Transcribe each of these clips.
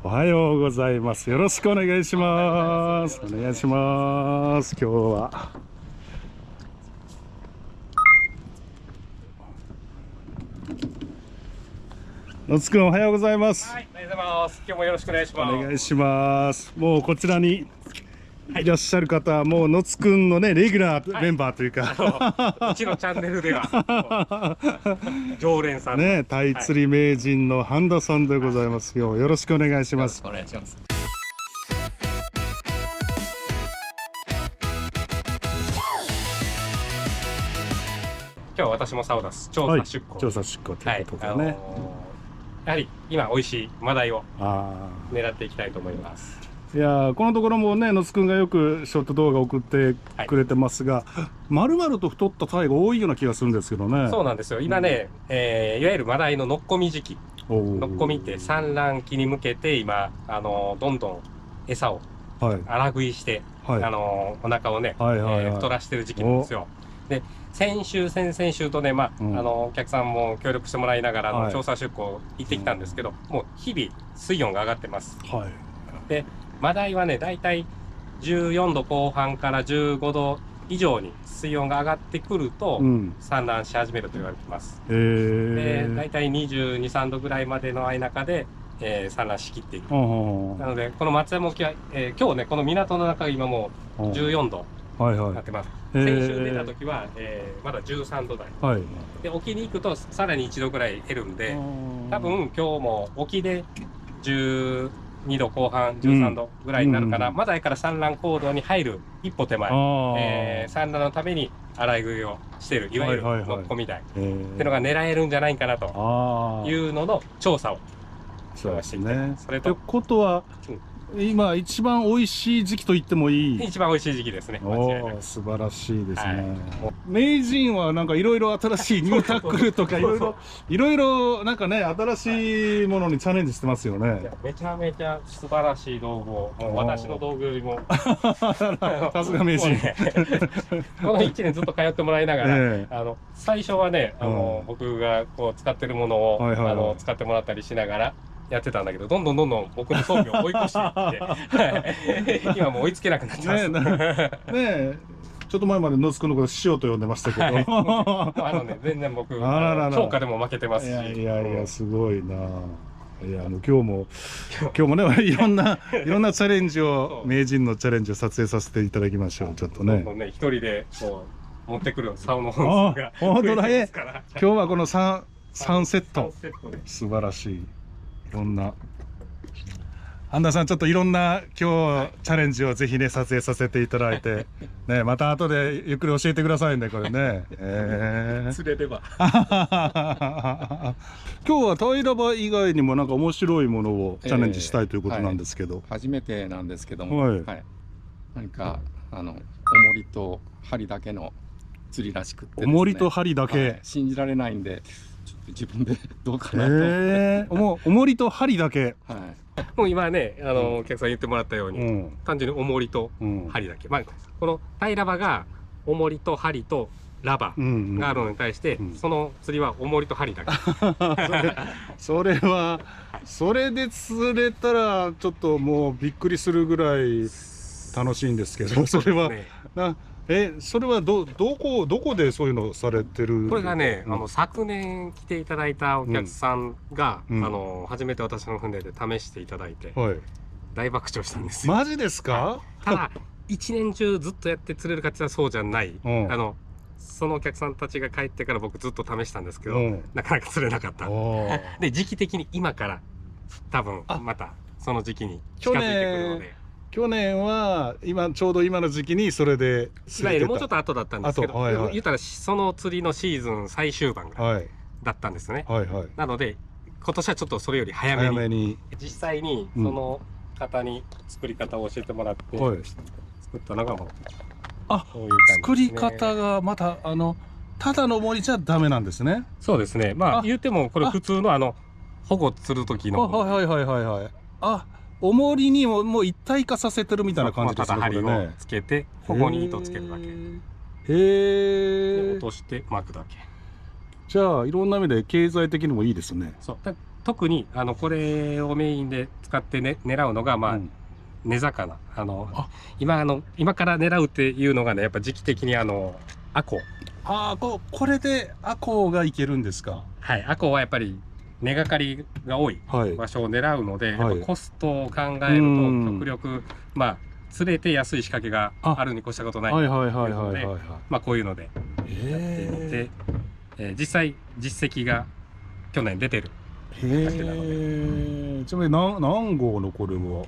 おはようございます。よろしくお願いします。お願いします。今日はのつくんおはようございます。はい、おはようございます。今日もよろしくお願いします。お願いします。もうこちらにいらっしゃる方、もうのつくんのねレギュラーメンバーというか、うちのチャンネルでは常連さんね、タイ釣り名人の半田さんでございます。よろしくお願いします。お願いします。今日は私もサウダス調査出港、調査出港ということでね、やはり今美味しいマダイを狙っていきたいと思います。いやこのところもね、のつくんがよくショート動画送ってくれてますが、丸々と太ったタイが多いような気がするんですけどね。そうなんですよ。今ね、いわゆるマダイののっこみ時期。のっこみって産卵期に向けて今どんどん餌を荒食いして、お腹をね、太らしてる時期なんですよ。で先週先々週とね、お客さんも協力してもらいながら調査出港行ってきたんですけど、もう日々水温が上がってます。でマダイはね、だいたい14度後半から15度以上に水温が上がってくると、産卵し始めると言われてます。でだいたい22、3度ぐらいまでの中で、産卵しきっていく。なのでこの松山沖は、今日ね、この港の中今もう14度になってます。先週出た時は、まだ13度台、で沖に行くとさらに1度ぐらい減るんで、多分今日も沖で12度後半13度ぐらいになるから、マダイから産卵行動に入る一歩手前、産卵のために洗い食いをしている、いわゆるのっこみダイっていうのが狙えるんじゃないかなというのの調査をしていきたい。それとことは今一番美味しい時期と言ってもいい。一番美味しい時期ですね。素晴らしいですね。名人はなんかいろいろ新しいニュータックルとかいろいろなんかね、新しいものにチャレンジしてますよね。めちゃめちゃ素晴らしい道具を、もう私の道具よりもさすが名人。この1年ずっと通ってもらいながら、最初はね、僕がこう使ってるものを使ってもらったりしながらやってたんだけど、どんどん僕の装備を追い越していって今もう追いつけなくなってます。ね、ちょっと前までのつくんのこと師匠と呼んでましたけど、全然僕評価でも負けてますし。いやすごいな。いや今日もね、いろんなチャレンジを、名人のチャレンジを撮影させていただきましょう。ちょっとね、一人でこう持ってくる竿の本数が本当だね。今日はこの3セット素晴らしい。いろんな半田さん、ちょっといろんな今日チャレンジをぜひね撮影させていただいてね、また後でゆっくり教えてくださいね、これね。釣れれば。今日は平場以外にもなんか面白いものをチャレンジしたいということなんですけど、初めてなんですけども、何か重りと針だけの釣りらしくってですね、重りと針だけ、信じられないんでちょっと自分でどうかなと。重りと針だけ。もう今ね、お客さん言ってもらったように、単純に重りと針だけ、この平場が重りと針とラバーがあるのに対して、その釣りは重りと針だけ。それで釣れたらちょっともうびっくりするぐらい楽しいんですけど、それはそれはどこでそういうのされてる？これがね、昨年来ていただいたお客さんが、初めて私の船で試していただいて、大爆笑したんですよ。マジですか？ただ一年中ずっとやって釣れるかって言ったらそうじゃない。そのお客さんたちが帰ってから僕ずっと試したんですけど、なかなか釣れなかった。で時期的に今から多分またその時期に近づいてくるので。去年はちょうど今の時期にそれれでいわゆるもうちょっと後だったんですけど、言ったらその釣りのシーズン最終盤だったんですね。なので今年はちょっとそれより早めに実際にその方に作り方を教えてもらって作ったのがこういう感じですね。作り方がまたただの重りじゃダメなんですね。そうですね。言ってもこれ普通の保護釣る時の重りにもう一体化させてるみたいな感じですね。針をつけてここに糸つけるだけ。落として巻くだけ。じゃあいろんな意味で経済的にもいいですね。そう特にこれをメインで使ってね狙うのが根魚今から狙うっていうのがねやっぱ時期的にアコウ。これでアコウがいけるんですか？はい、アコウはやっぱり根がかりが多い場所を狙うので、やっぱコストを考えると極力釣れて安い仕掛けがあるに越したことないというので、こういうのでやってみて、実際実績が去年出てる仕掛けなので。ちなみに何号のこれは？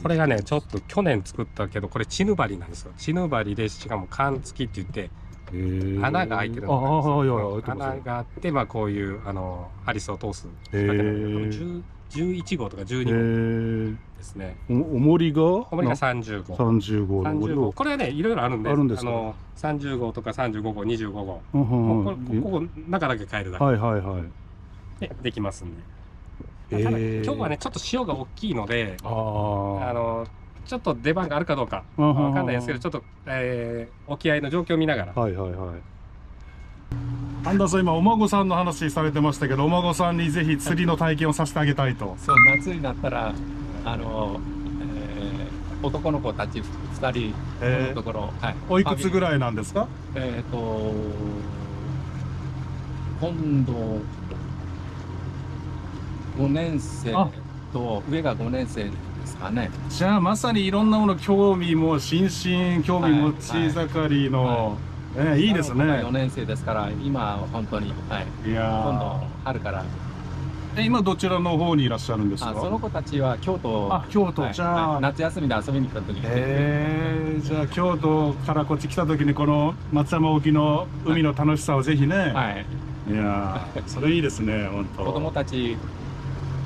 これがねちょっと去年作ったけど、これチヌバリなんですよ。チヌバリで、しかも缶付きって言って穴が開いてるのが穴があって、こういうハリスを通す仕掛けなんで、11号とか12号ですね。重りが30号。30号。これはねいろいろあるんで、30号とか35号、25号。ここ中だけ変えるだけでできますんで。ただ今日はねちょっと潮が大きいので、ちょっと出番があるかどうかわかんないですけど、ちょっと沖合の状況を見ながら。半田さん、今お孫さんの話されてましたけど、お孫さんにぜひ釣りの体験をさせてあげたいと。そう、夏になったら男の子たち2人のところ、おいくつぐらいなんですか？今度5年生と上が5年生ですかね。じゃあまさにいろんなもの心身持ち盛りの、いいですね。4年生ですから今本当に、今度春から。今どちらの方にいらっしゃるんですか？その子たちは京都。京都。じゃあ夏休みで遊びに来た時に。じゃあ京都からこっち来た時にこの松山沖の海の楽しさをぜひね。いやそれいいですね、本当。子供たち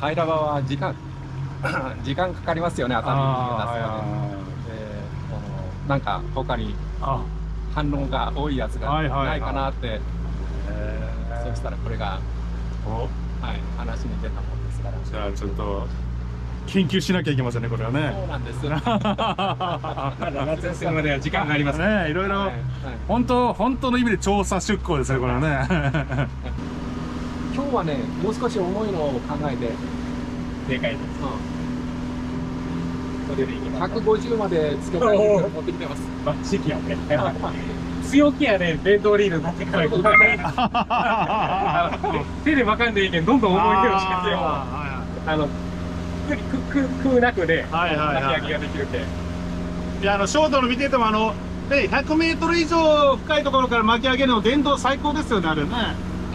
平場は時間かかりますよね、当たりに出すまで。なんか他に反応が多いやつがないかなって。そうしたらこれが話に出たもんですから。じゃあちょっと研究しなきゃいけませんね、これはね。そうなんです。夏休みまでは時間がありますね。いろいろ本当の意味で調査出港ですね、これはね。今日はね、もう少し重いのを考えて。正解です。150までつけたい持ってきてます。バッチリやね。強気やね、電動リールになってから手で巻かんでいいけん、どんどん重い手をしかせよ。空なくで巻き上げができるけん。いや、ショートの見てても100メートル以上深いところから巻き上げるの電動最高ですよね、あれね。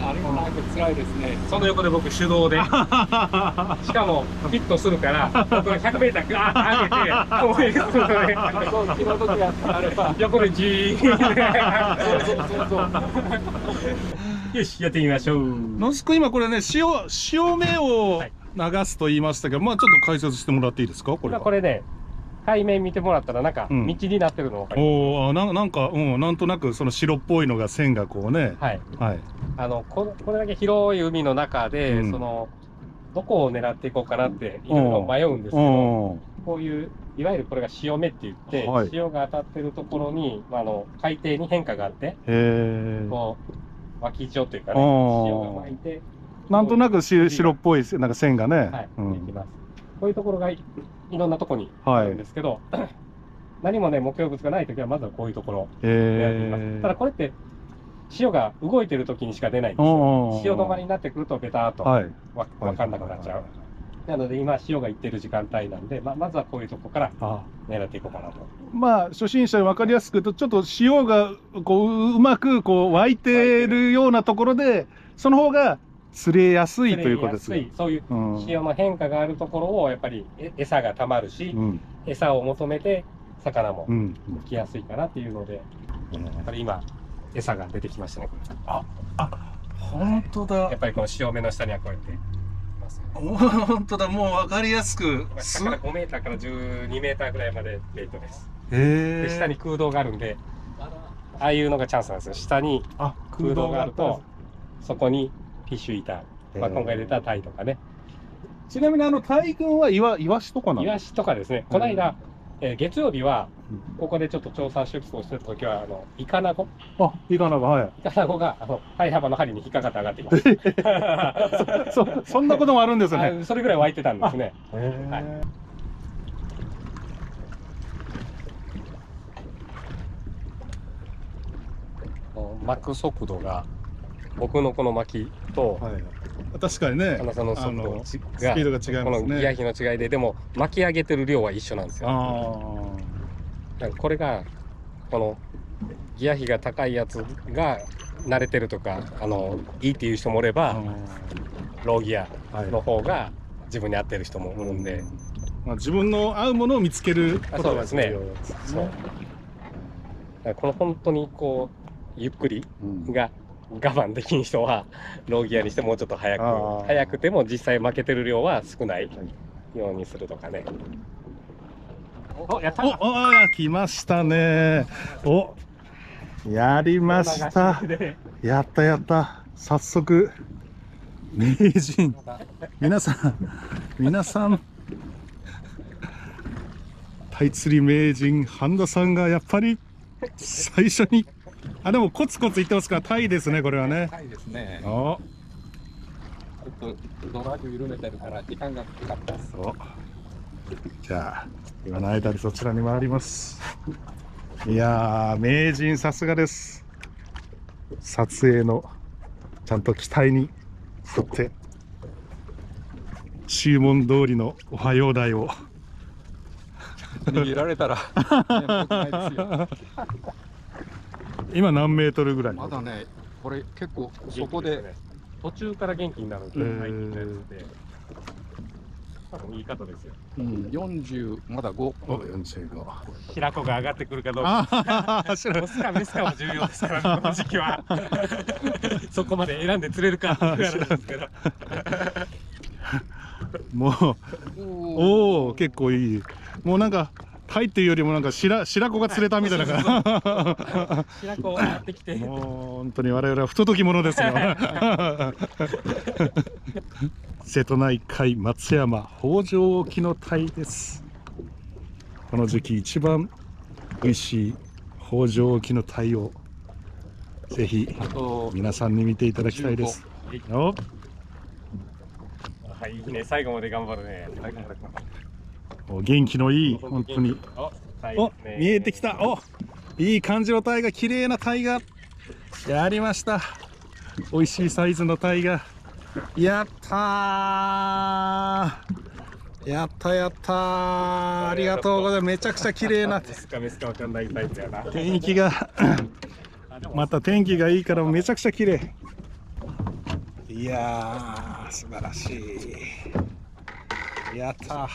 あれもなんか辛いですね。その横で僕手動でしかもヒットするから僕が100メーターガーッと上げてこういうことで気の時やったら横でじーよし、やってみましょう。野津君、今これね潮目を流すと言いましたけど、ちょっと解説してもらっていいですか？これね、海面見てもらったらなんか道になってるの分かります？なんかなんとなくその白っぽいのが線がこうね。これだけ広い海の中で、どこを狙っていこうかなっていろいろ迷うんですけど、こういういわゆるこれが潮目って言って、潮が当たってるところに海底に変化があって、こう脇潮というかね、潮が巻いてなんとなく白っぽいなんか線がね、できます。こういうところがいろんなところにあるんですけど、何もね目標物がないときはまずはこういうところを狙っています。ただこれって潮が動いてる時にしか出ないんですよ。潮止まりになってくるとベターっと分かんなくなっちゃう。なので今潮が行ってる時間帯なんで、まずはこういうとこから狙っていこうかなと。初心者に分かりやすく言うと、ちょっと潮がこううまくこう湧いてるようなところで、その方が釣れやすいということですね。そういう潮の変化があるところをやっぱり餌がたまるし、餌を求めて魚も来やすいかなっていうので、やっぱり今餌が出てきましたね。本当だ。やっぱりこの潮目の下にはこうやっていますね。本当だ。もう分かりやすく。下から5メーターから12メーターぐらいまでベイトです。で下に空洞があるんで、ああいうのがチャンスなんですよ。下に空洞があるとそこにフィッシュイーター、今回出たタイとかね。ちなみにタイ君はイワシとかなの？イワシとかですね。この間月曜日はここでちょっと調査出港してた時はイカナゴイカナゴ、はい。イカナゴがハイ幅の針に引っかかって上がってきましたそんなこともあるんですね。それぐらい湧いてたんですね。巻く速度が僕のこの巻きと、確かにね、花さんの速度スピードが違いますね。このギア比の違いで、でも巻き上げてる量は一緒なんですよ。これがこのギア比が高いやつが慣れてるとかいいっていう人もおれば、ローギアの方が自分に合ってる人もおるんで、自分の合うものを見つけることが重要ですね。そうですね。この本当にこうゆっくりが我慢できん人はローギアにしてもうちょっと早くても実際負けてる量は少ないようにするとかね。やった来ましたね。やりました。やった早速名人、皆さんタイ釣り名人半田さんがやっぱり最初にでもコツコツいってますから、タイですね、これはね。タイですね。ちょっとドラグ緩めてるから時間がかかったです。じゃあ今の間でそちらに回ります。いやー、名人さすがです。撮影のちゃんと期待に沿って注文通りのおはよう台を逃げられたらないですよ。今何メートルぐらい？まだね、これ結構そこで途中から元気になるんで、多分いい方ですよ。40まだ5。45。白子が上がってくるかどうか。オスかメスかも重要ですから、この時期は。そこまで選んで釣れるかって言われるんですけど。もう結構いい。もうなんかタイっていうよりもなんか白子が釣れたみたいな感じ。白子を上がってきて。もう本当に我々は不届き者ですよ。瀬戸内海松山北条沖のタイです。この時期一番美味しい北条沖のタイをぜひ皆さんに見ていただきたいです。いいね、最後まで頑張るね。元気のいい、本当に。見えてきた。いい感じのタイが、綺麗なタイがやりました。美味しいサイズのタイがやったー、やったありがとうございます。めちゃくちゃ綺麗な天気がまた天気がいいからめちゃくちゃ綺麗。いやー、素晴らしい。やった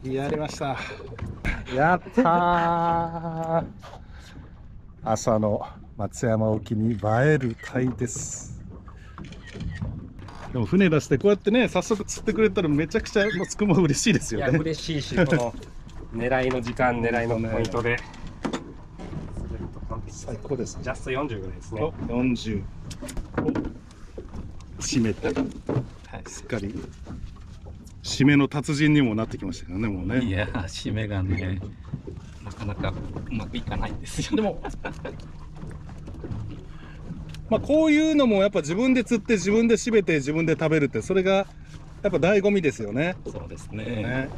ー、やりました。やったー、朝の松山沖に映えるタイです。でも船出してこうやってね、早速釣ってくれたらめちゃくちゃつくも嬉しいですよね。いや嬉しいし、この狙いの時間、狙いのポイントで最高です。ジャスト40ぐらいですね。40締めて、すっかり締めの達人にもなってきましたからね、もうね。いや締めがね、なかなかうまくいかないんですよ。でもまあこういうのもやっぱ自分で釣って自分で締めて自分で食べるって、それがやっぱ醍醐味ですよね。そうですね。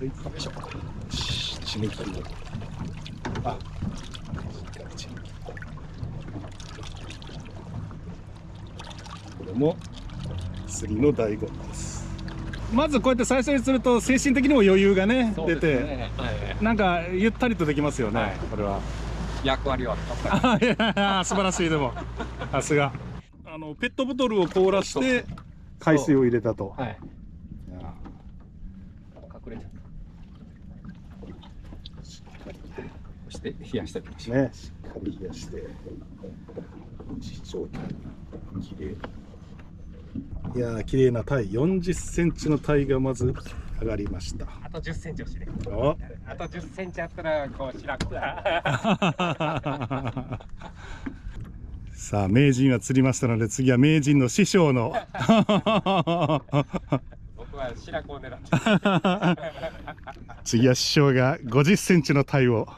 よいしょ。締め切り。これも釣りの醍醐味です。まずこうやって最初に釣ると精神的にも余裕がね出て、なんかゆったりとできますよね。これは役割は素晴らしい。でもさすがペットボトルを凍らして海水を入れたと。はい。隠れちゃった。そして冷やしてみましょう。ね、しっかり冷やして状態きれい。いやー、綺麗なタイ、40センチのタイがまず上がりました。あと10センチ欲しいね。あと10センチあったらこう白くさあ、名人は釣りましたので、次は名人の師匠の僕僕は白子を狙って次は師匠が50センチの鯛を。